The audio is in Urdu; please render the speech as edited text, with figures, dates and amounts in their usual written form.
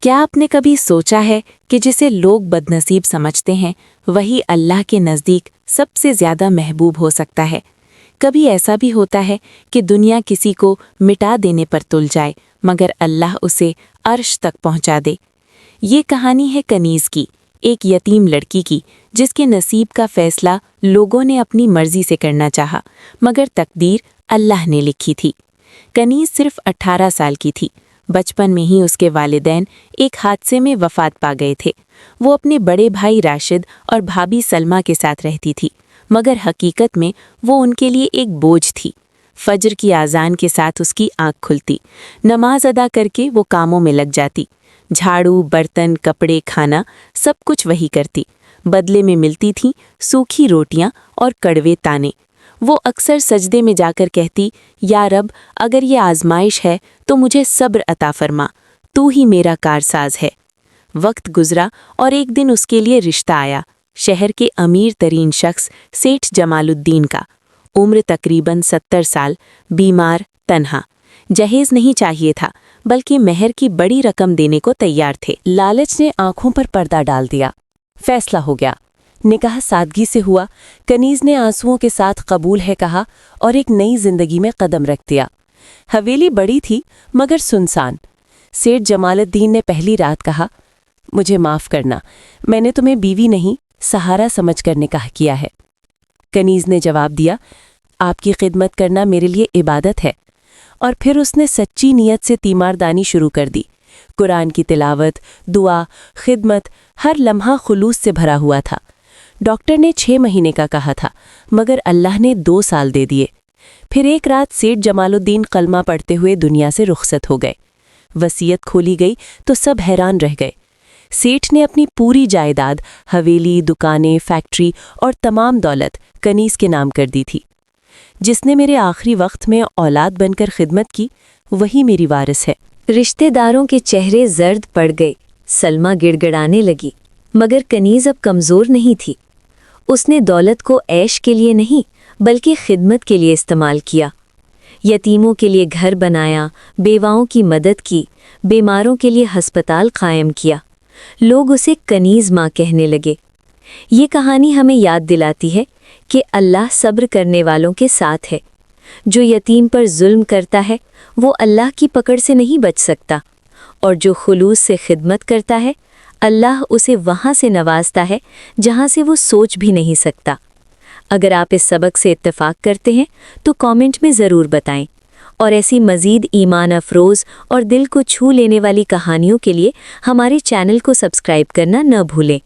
کیا آپ نے کبھی سوچا ہے کہ جسے لوگ بدنصیب سمجھتے ہیں وہی اللہ کے نزدیک سب سے زیادہ محبوب ہو سکتا ہے؟ کبھی ایسا بھی ہوتا ہے کہ دنیا کسی کو مٹا دینے پر تل جائے مگر اللہ اسے عرش تک پہنچا دے۔ یہ کہانی ہے کنیز کی، ایک یتیم لڑکی کی جس کے نصیب کا فیصلہ لوگوں نے اپنی مرضی سے کرنا چاہا مگر تقدیر اللہ نے لکھی تھی۔ کنیز صرف 18 سال کی تھی۔ بچپن میں ہی اس کے والدین ایک حادثے میں وفات پا گئے تھے۔ وہ اپنے بڑے بھائی راشد اور بھابھی سلمہ کے ساتھ رہتی تھی مگر حقیقت میں وہ ان کے لیے ایک بوجھ تھی۔ فجر کی اذان کے ساتھ اس کی آنکھ کھلتی، نماز ادا کر کے وہ کاموں میں لگ جاتی، جھاڑو، برتن، کپڑے، کھانا سب کچھ وہی کرتی۔ بدلے میں ملتی تھیں سوکھی روٹیاں اور کڑوے تانے۔ وہ اکثر سجدے میں جا کر کہتی، یا رب، اگر یہ آزمائش ہے تو مجھے صبر عطا فرما، تو ہی میرا کارساز ہے۔ وقت گزرا اور ایک دن اس کے لیے رشتہ آیا، شہر کے امیر ترین شخص سیٹھ جمال الدین کا۔ عمر تقریباً 70 سال، بیمار، تنہا۔ جہیز نہیں چاہیے تھا بلکہ مہر کی بڑی رقم دینے کو تیار تھے۔ لالچ نے آنکھوں پر پردہ ڈال دیا۔ فیصلہ ہو گیا۔ نکاح سادگی سے ہوا۔ کنیز نے آنسوؤں کے ساتھ قبول ہے کہا اور ایک نئی زندگی میں قدم رکھ دیا۔ حویلی بڑی تھی مگر سنسان۔ سیٹھ جمال الدین نے پہلی رات کہا، مجھے معاف کرنا، میں نے تمہیں بیوی نہیں سہارا سمجھ کر نکاح کیا ہے۔ کنیز نے جواب دیا، آپ کی خدمت کرنا میرے لیے عبادت ہے۔ اور پھر اس نے سچی نیت سے تیماردانی شروع کر دی۔ قرآن کی تلاوت، دعا، خدمت، ہر لمحہ خلوص سے بھرا ہوا تھا۔ ڈاکٹر نے 6 مہینے کا کہا تھا مگر اللہ نے 2 سال دے دیے۔ پھر ایک رات سیٹھ جمال الدین کلمہ پڑھتے ہوئے دنیا سے رخصت ہو گئے۔ وصیت کھولی گئی تو سب حیران رہ گئے۔ سیٹھ نے اپنی پوری جائیداد، حویلی، دکانیں، فیکٹری اور تمام دولت کنیز کے نام کر دی تھی۔ جس نے میرے آخری وقت میں اولاد بن کر خدمت کی وہی میری وارث ہے۔ رشتہ داروں کے چہرے زرد پڑ گئے۔ سلمہ گڑ گڑانے لگی مگر کنیز اب کمزور نہیں تھی۔ اس نے دولت کو عیش کے لیے نہیں بلکہ خدمت کے لیے استعمال کیا۔ یتیموں کے لیے گھر بنایا، بیواؤں کی مدد کی، بیماروں کے لیے ہسپتال قائم کیا۔ لوگ اسے کنیز ماں کہنے لگے۔ یہ کہانی ہمیں یاد دلاتی ہے کہ اللہ صبر کرنے والوں کے ساتھ ہے۔ جو یتیم پر ظلم کرتا ہے وہ اللہ کی پکڑ سے نہیں بچ سکتا، اور جو خلوص سے خدمت کرتا ہے اللہ اسے وہاں سے نوازتا ہے جہاں سے وہ سوچ بھی نہیں سکتا۔ اگر آپ اس سبق سے اتفاق کرتے ہیں تو کامنٹ میں ضرور بتائیں، اور ایسی مزید ایمان افروز اور دل کو چھو لینے والی کہانیوں کے لیے ہمارے چینل کو سبسکرائب کرنا نہ بھولیں۔